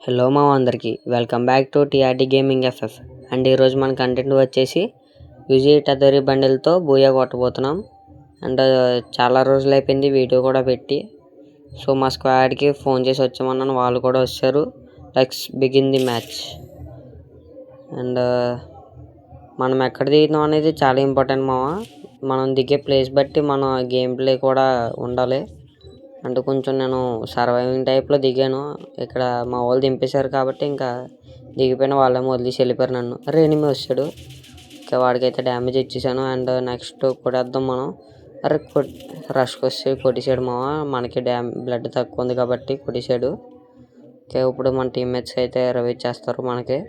Hello మా అందరికీ welcome back to TRT gaming FF. And ఈరోజు మన కంటెంట్ వచ్చేసి యూజీ టదరీ బండిల్తో బూయా కొట్టబోతున్నాం. అండ్ చాలా రోజులు అయిపోయింది వీడియో కూడా పెట్టి. సో మా స్క్వాడ్కి ఫోన్ చేసి వచ్చామన్నాను, వాళ్ళు కూడా వచ్చారు. Let's begin the match. And మనం ఎక్కడ దిగుతాం అనేది చాలా ఇంపార్టెంట్ మామ. మనం దిగే ప్లేస్ బట్టి మన గేమ్ ప్లే కూడా ఉండాలి. అంటే కొంచెం నేను సర్వైవింగ్ టైప్లో దిగాను. ఇక్కడ మా వాళ్ళు దింపేశారు కాబట్టి ఇంకా దిగిపోయిన వాళ్ళేమో వదిలేసి వెళ్ళిపోయారు నన్ను. ఎనిమి వచ్చాడు, ఇంకా వాడికైతే డ్యామేజ్ ఇచ్చేసాను. అండ్ నెక్స్ట్ కొట్టేద్దాం మనం. రష్కి వచ్చి కొట్టేసాడు మామ. మనకి బ్లడ్ తక్కువ ఉంది కాబట్టి కొట్టేసాడు. ఓకే, ఇప్పుడు మన టీమ్మేట్స్ అయితే రవి చేస్తారు మనకి.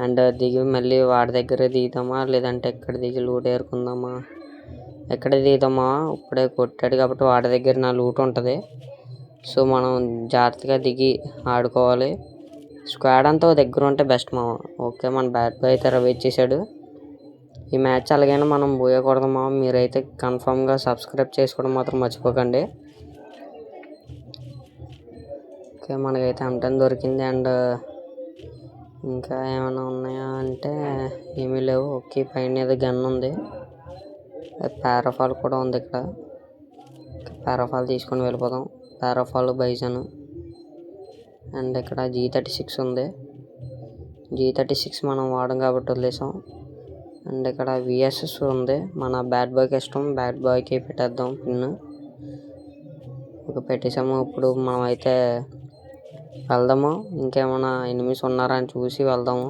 అండ్ దిగి మళ్ళీ వాడి దగ్గర దిగుతామా లేదంటే ఎక్కడ దిగి లూట్ ఏరుకుందామా? ఎక్కడ దిగుతామా? ఇప్పుడే కొట్టాడు కాబట్టి వాడి దగ్గర నా లూట్ ఉంటుంది. సో మనం జాగ్రత్తగా దిగి ఆడుకోవాలి. స్క్వాడ్ అంతా దగ్గర ఉంటే బెస్ట్ మామ. ఓకే, మన బ్యాట్ బాయ్ అయితే రవి చేశాడు. ఈ మ్యాచ్ అలాగైనా మనం పోయకూడదు మామ. మీరైతే కన్ఫామ్గా సబ్స్క్రైబ్ చేసుకోవడం మాత్రం మర్చిపోకండి. ఓకే, మనకైతే M10 దొరికింది. అండ్ ఇంకా ఏమైనా ఉన్నాయా అంటే ఏమీ లేవు. ఓకే, పైన ఏదో గన్ ఉంది. పారాఫాల్ కూడా ఉంది ఇక్కడ. పారాఫాల్ తీసుకొని వెళ్ళిపోదాం. పారాఫాల్ బైజన్. అండ్ ఇక్కడ G36 ఉంది. G36 మనం వాడడం కాబట్టి వదిలేసాం. అండ్ ఇక్కడ VSS ఉంది. మన బ్యాట్ బాయ్కి ఇష్టం, బ్యాట్ బాయ్కి పెట్టేద్దాం పిన్. ఒక పెట్టేసాము. ఇప్పుడు మనం అయితే వెళ్దాము. ఇంకేమైనా ఎనిమిస్ ఉన్నారా అని చూసి వెళ్దాము.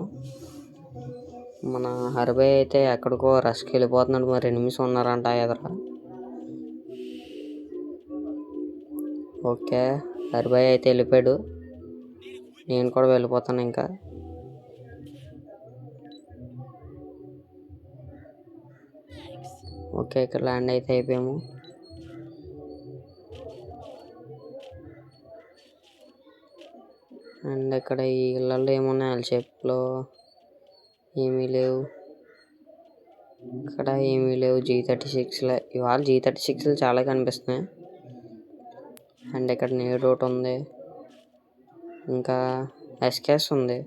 మన హర్బాయ్ అయితే ఎక్కడికో రష్కి వెళ్ళిపోతున్నాడు. మరి ఎనిమిస్ ఉన్నారంట ఎదురా. ఓకే, హర్బాయ్ అయితే వెళ్ళిపోయాడు. నేను కూడా వెళ్ళిపోతాను ఇంకా. ఓకే, ఇక్కడ ల్యాండ్ అయితే అయిపోయాము. అండ్ ఇక్కడ ఈ ఇళ్ళల్లో ఏమున్నాయి? ఎల్ షేప్లో ఏమీ లేవు. ఇక్కడ ఏమీ లేవు. G36 ఇవాళ G36 చాలా కనిపిస్తున్నాయి. అండ్ ఇక్కడ నేడ్ ఒకటి ఉంది. ఇంకా SKS ఉంది.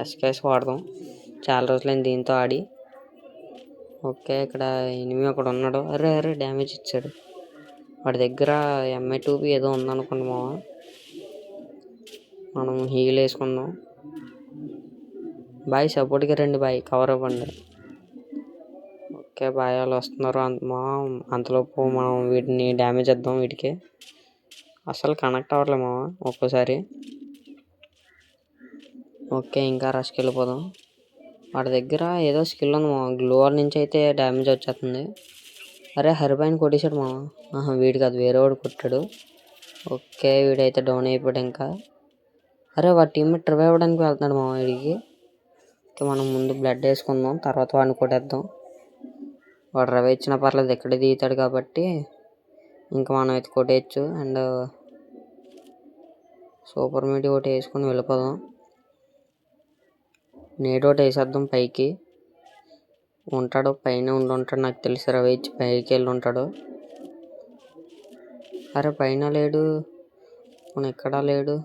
SKS వాడదాం, చాలా రోజులైంది దీంతో ఆడి. ఓకే, ఇక్కడ ఎనిమి ఒకడు ఉన్నాడు. అరే డ్యామేజ్ ఇచ్చాడు. వాడి దగ్గర MI2B ఏదో ఉందనుకోండి మామ. మనం హీల్ వేసుకుందాం. బాయ్ సపోర్ట్కి రండి బాయ్, కవర్ అవ్వండి. ఓకే బాయ్, వాళ్ళు వస్తున్నారు అంతలోపు మనం వీటిని డ్యామేజ్ ఇద్దాం. వీటికి అసలు కనెక్ట్ అవ్వట్లే మామ ఒక్కోసారి. ఓకే, ఇంకా రష్కి వెళ్ళిపోదాం. వాడి దగ్గర ఏదో స్కిల్ ఉంది మామ. గ్లోవర్ నుంచి అయితే డ్యామేజ్ వచ్చేస్తుంది. అరే హరిబాయిని కొట్టేశాడు మామ. వీడికి అది వేరే వాడు కొట్టాడు. ఓకే, వీడైతే డౌన్ అయిపోయాడు ఇంకా. అరే వాడి టీమ్మేట్ రివైవ్ అవ్వడానికి వెళ్తున్నాడు మామ వీడికి. ఓకే, మనం ముందు బ్లడ్ వేసుకుందాం, తర్వాత వాడిని కొట్టేద్దాం. వాడు రవి ఇచ్చినా పర్లేదు, ఎక్కడే దిగుతాడు కాబట్టి ఇంకా మనం అయితే కొట్టేయచ్చు. అండ్ సూపర్ మీడి ఒకటి వేసుకొని వెళ్ళిపోదాం. నేడు ఒకటి వేసేద్దాం. పైకి ఉంటాడు, పైన ఉంటాడు నాకు తెలిసి. రవి ఇచ్చి పైకి వెళ్ళి ఉంటాడు. అరే పైన లేడు, మన ఎక్కడా లేడు.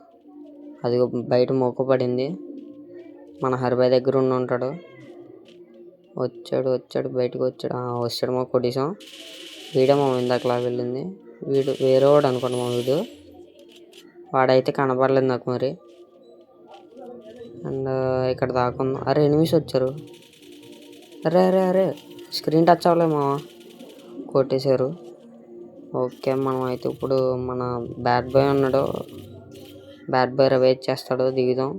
అది బయట మోకపడింది. మన హరిబాయ్ దగ్గర ఉంటాడు. వచ్చాడు బయటకు వచ్చాడు మా కొట్టేసాం. వీడేమో ఇందాకలా వెళ్ళింది. వీడు వేరే వాడు అనుకోండి మా వీడు. వాడైతే కనపడలేదు నాకు మరి. అండ్ ఇక్కడ దాకుందాం. అరే ఎనిమిస్ వచ్చారు. అరే స్క్రీన్ టచ్ అవ్వలేమా, కొట్టేశారు. ఓకే, మనం అయితే ఇప్పుడు మన బ్యాట్ బాయ్ ఉన్నాడు. బ్యాట్ బాయ్ వెయిట్ చేస్తాడు, దిగుదాం.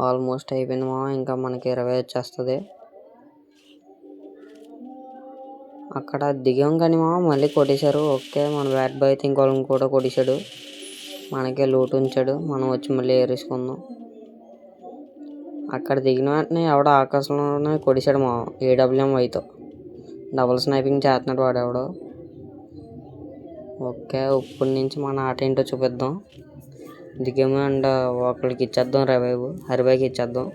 ఆల్మోస్ట్ అయిపోయింది మా. ఇంకా మనకి 20 వచ్చేస్తుంది. అక్కడ దిగాం కానీ మళ్ళీ కొట్టేశారు. ఓకే, మన బ్యాట్ బాయ్ అయితే ఇంకోళ్ళని కూడా కొట్టేశాడు. మనకే లూట్ ఉంచాడు. మనం వచ్చి మళ్ళీ ఏరేసుకుందాం. అక్కడ దిగిన వెంటనే ఎవడో ఆకాశంలోనే కొట్టేశాడు మా AWM-5తో. డబుల్ స్నైపింగ్ చేస్తున్నాడు వాడెవడో. ఓకే, ఇప్పటి నుంచి మన ఆట ఏంటో చూపిద్దాం. దిగాము. అండ్ ఒకరికి ఇచ్చేద్దాం రివైవ్, హరిబాయికి ఇచ్చేద్దాం.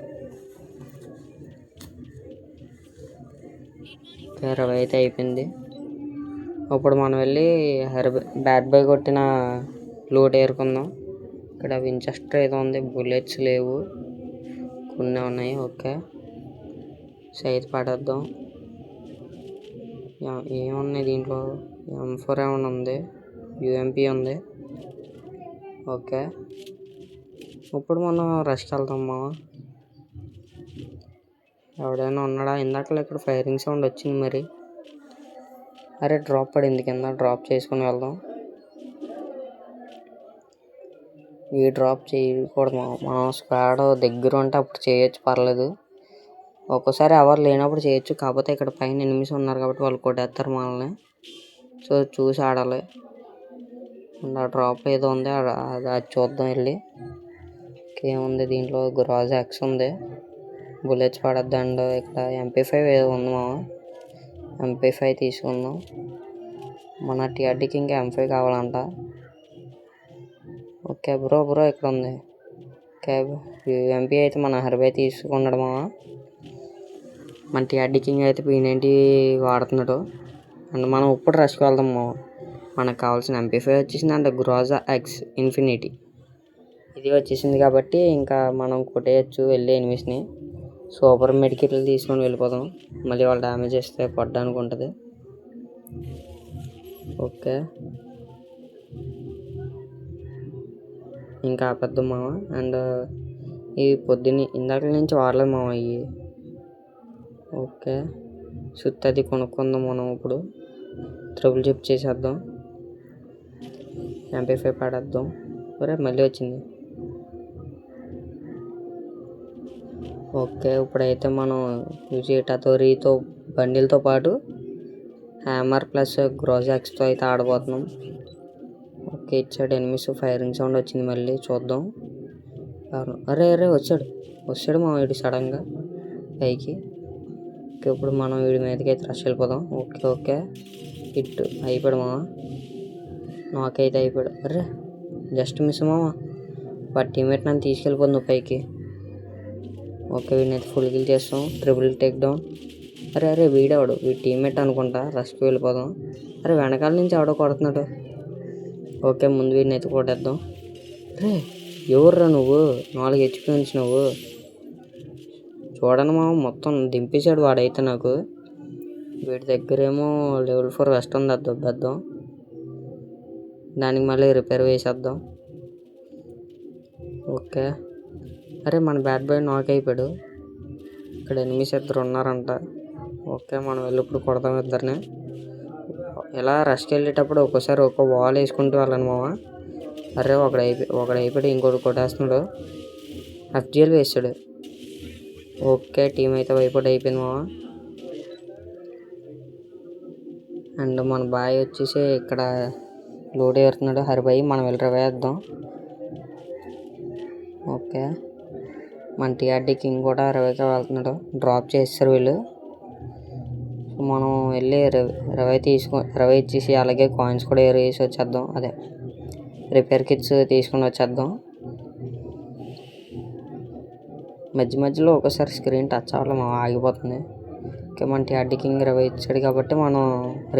ఓకే, 20 అయితే అయిపోయింది. ఇప్పుడు మనం వెళ్ళి బ్యాట్ బాయ్ కొట్టిన లూట్ ఏరుకుందాం. ఇక్కడ వించెస్టర్ ఏదో ఉంది, బుల్లెట్స్ లేవు, కొన్ని ఉన్నాయి. ఓకే, సైజ్ పడేద్దాం. ఏమున్నాయి దీంట్లో? M4 ఏమైనా ఉంది, UMP ఉంది. ఓకే, ఇప్పుడు మనం రష్కి వెళ్తామా? ఎవడైనా ఉన్నాడా? ఇందాక ఇక్కడ ఫైరింగ్ సౌండ్ వచ్చింది మరి. అరే డ్రాప్ పడింది కింద, డ్రాప్ చేసుకుని వెళ్దాం. ఈ డ్రాప్ చేయకూడదు. మనం స్క్వాడ్ దగ్గర ఉంటే అప్పుడు చేయొచ్చు, పర్లేదు. ఒక్కోసారి ఎవరు లేనప్పుడు చేయొచ్చు. కాకపోతే ఇక్కడ పైన ఎనిమిస్ ఉన్నారు కాబట్టి వాళ్ళు కొట్టేస్తారు మనల్ని. సో చూసి ఆడాలి. అండ్ ఆ డ్రాప్ ఏదో ఉంది, అది చూద్దాం వెళ్ళి. ఏముంది దీంట్లో? గ్రాజ్ ఎక్స్ ఉంది, బుల్లెట్స్ పడద్దు. అండ్ ఇక్కడ MP5 ఏదో ఉంది. MP5 తీసుకుందాం. మన TRDకి ఇంకా M5 కావాలంట. ఓకే బ్రో ఇక్కడ ఉంది. ఓకే, UMP అయితే మన హర్బై తీసుకున్నాడు మన TRD కింగ్ అయితే P90 వాడుతున్నాడు. అండ్ మనం ఇప్పుడు రష్కి వెళ్దాం. మనకు కావాల్సిన MP5 వచ్చేసింది. అండ్ గ్రోజా ఎక్స్ ఇన్ఫినిటీ ఇది వచ్చేసింది కాబట్టి ఇంకా మనం కొట్టేయచ్చు వెళ్ళి ఎనిమిస్ని. సూపర్ మెడికిట్లు తీసుకొని వెళ్ళిపోదాం. మళ్ళీ వాళ్ళు డ్యామేజ్ చేస్తే పడ్డానికి ఉంటుంది. ఓకే, ఇంకా ఆపేద్దాం అండ్ ఈ పొద్దున్న ఇందాక నుంచి వాడలేదు ఇవి. ఓకే, సుత్తి అది కొనుక్కుందాం మనం. ఇప్పుడు ట్రబుల్ చెప్ చేసేద్దాం. MP5 పడేద్దాం. సరే, మళ్ళీ వచ్చింది. ఓకే, ఇప్పుడైతే మనం యూజీటాతోరీతో బండిల్తో పాటు హ్యామర్ ప్లస్ గ్రోజాక్స్తో అయితే ఆడబోతున్నాం. ఓకే, ఇచ్చాడు ఎనిమిస్. ఫైరింగ్ సౌండ్ వచ్చింది, మళ్ళీ చూద్దాం. అరే వచ్చాడు వీడు సడన్గా పైకి. ఓకే, ఇప్పుడు మనం వీడి మీదకి అయితే రష్ వెళ్ళిపోదాం. ఓకే హిట్ అయిపోయాడు నాకైతే అయిపోయాడు. అరే జస్ట్ మిస్ వాడి టీమ్మేట్ నన్ను తీసుకెళ్ళిపోదు పైకి. ఓకే, వీడిని అయితే ఫుల్ కిల్ చేస్తాం. Triple take down. అరే వీడెవడు? వీడి టీమ్మేట్ అనుకుంటా. రష్కి వెళ్ళిపోదాం. అరే వెనకాల నుంచి ఎవడో కొడుతున్నాడు. ఓకే, ముందు వీడిని అయితే కొట్టేద్దాం. అరే ఎవర్రా నువ్వు? 4 HP ఉంచినావు. చూడండి మొత్తం దింపేశాడు వాడైతే నాకు. వీడి దగ్గరేమో లెవెల్ 4 వెస్ట్ ఉంది, అది దొబ్బేద్దాం. దానికి మళ్ళీ రిపేర్ వేసేద్దాం. ఓకే, అరే మన బ్యాట్ బాయ్ నాక్ అయిపోయాడు. ఇక్కడ ఎనిమిస్ ఇద్దరు ఉన్నారంట. ఓకే, మనం వెళ్ళి ఇప్పుడు కొడతాం ఇద్దరిని. ఇలా రష్కి వెళ్ళేటప్పుడు ఒక్కోసారి ఒక్కో వాల్ వేసుకుంటూ వెళ్ళను అరే ఒకడైపోయాడు, ఇంకోటి కొట్టేస్తున్నాడు. FGL వేసాడు. ఓకే, టీం అయితే వైపౌట్ అయిపోయింది అండ్ మన బాయ్ వచ్చేసి ఇక్కడ లోడ్ ఏరుతున్నాడు. హరిబాయి మనం వెళ్ళి వేద్దాం. ఓకే, మన TRD కింగ్ కూడా 20కి వెళ్తున్నాడు. డ్రాప్ చేస్తారు వీళ్ళు. మనం వెళ్ళి 20 ఇచ్చేసి అలాగే కాయిన్స్ కూడా వేసి వచ్చేద్దాం. అదే రిపేర్ కిట్స్ తీసుకుని వచ్చేద్దాం. మధ్యలో ఒకసారి స్క్రీన్ టచ్ అవ్వాలి, ఆగిపోతుంది. ఓకే, మన TRD కింగ్ 20 ఇచ్చాడు కాబట్టి మనం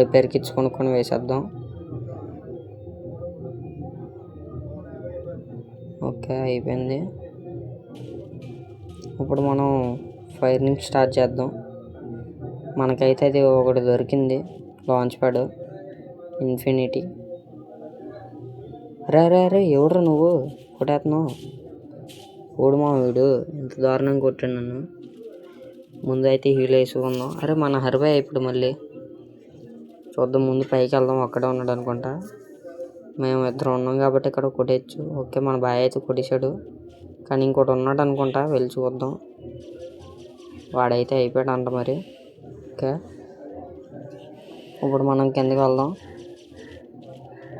రిపేర్ కిట్స్ కొనుక్కొని వేసేద్దాం. ఓకే, అయిపోయింది. ఇప్పుడు మనం ఫైరింగ్ స్టార్ట్ చేద్దాం. మనకైతే అది ఒకటి దొరికింది, లాంచ్ ప్యాడ్ ఇన్ఫినిటీ. అరే ఎవడ్రా నువ్వు? కొట్టేస్తున్నావు. ఓడు వీడు ఎంత దారుణంగా కొట్టాడు నన్ను. ముందు అయితే హీల్ వేసుకుందాం. అరే మన హరిబాయ్ ఇప్పుడు మళ్ళీ చూద్దాం. ముందు పైకి వెళ్దాం. ఒక్కడే ఉన్నాడు అనుకుంటా. మేము ఇద్దరు ఉన్నాం కాబట్టి ఇక్కడ కొట్టేయచ్చు. ఓకే, మన బాయ్ అయితే కొట్టేశాడు, కానీ ఇంకోటి ఉన్నాడు అనుకుంటా. వెళ్ళి చూద్దాం. వాడైతే అయిపోయాడు అంట మరి. ఓకే, ఇప్పుడు మనం కిందకి వెళ్దాం.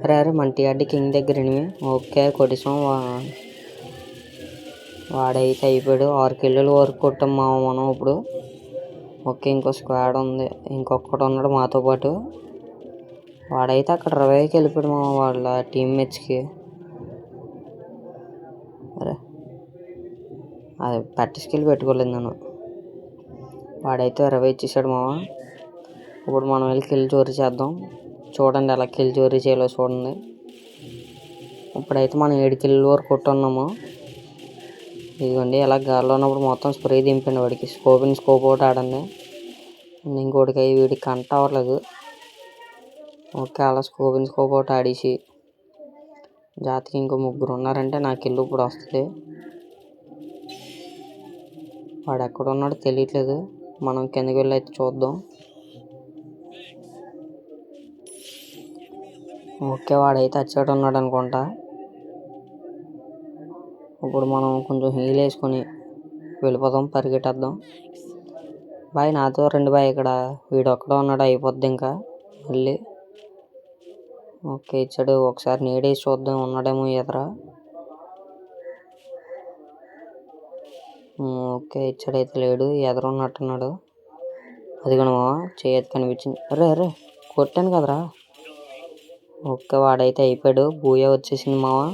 అరే మన TRD కింగ్ దగ్గర ఓకే కొట్టేసాం. వాడైతే అయిపోయాడు. 6 కిల్లుల వరకు కొట్టాం మనం ఇప్పుడు. ఓకే, ఇంకో స్క్వాడ్ ఉంది, ఇంకొకటి ఉన్నాడు మాతో పాటు. వాడైతే అక్కడ 20కి వెళ్ళిపోయాడు వాళ్ళ టీమ్మేట్స్కి. అరే అది పట్టి స్కిల్ పెట్టుకోలేదు నేను. వాడైతే 20 ఇచ్చేసాడు ఇప్పుడు మనం వెళ్ళి కిల్ చోరీ చేద్దాం. చూడండి ఎలా కిల్ చోరీ చేయాలో చూడండి. ఇప్పుడైతే మనం 7 కిల్ వరకు కొట్టున్నాము. ఇదిగోండి ఇలా గాల్లో ఉన్నప్పుడు మొత్తం స్ప్రే దింపండి వాడికి. స్కోప్ ఒకటి ఆడండి. ఇంకోటికి వీడికి కంట అవ్వట్లేదు. ఓకే అలా స్కోప్ ఒకటి ఆడేసి జాతికి ఇంకో 3 ఉన్నారంటే నాకు కిల్ ఇప్పుడు వస్తుంది. వాడు ఎక్కడ ఉన్నాడో తెలియట్లేదు. మనం కిందకి వెళ్ళి అయితే చూద్దాం. ఓకే వాడైతే అచ్చాడు ఉన్నాడు అనుకుంటా. ఇప్పుడు మనం కొంచెం హీల్ వేసుకొని వెళ్ళిపోదాం, పరిగెట్టేద్దాం. బాయ్ నాతో రండి బాయ్, ఇక్కడ వీడు ఒక్కడే ఉన్నాడు, అయిపోద్ది ఇంకా మళ్ళీ. ఓకే ఇచ్చాడు, ఒకసారి నీడేసి చూద్దాం ఉన్నాడేమో ఎదురా. ఓకే ఇచ్చాడు, అయితే లేడు, ఎదురున్నట్టున్నాడు. అది కూడా చేయదు కనిపించింది. అరే కొట్టాను కదరా. ఓకే వాడైతే అయిపోయాడు, బూయా వచ్చేసింది మావా.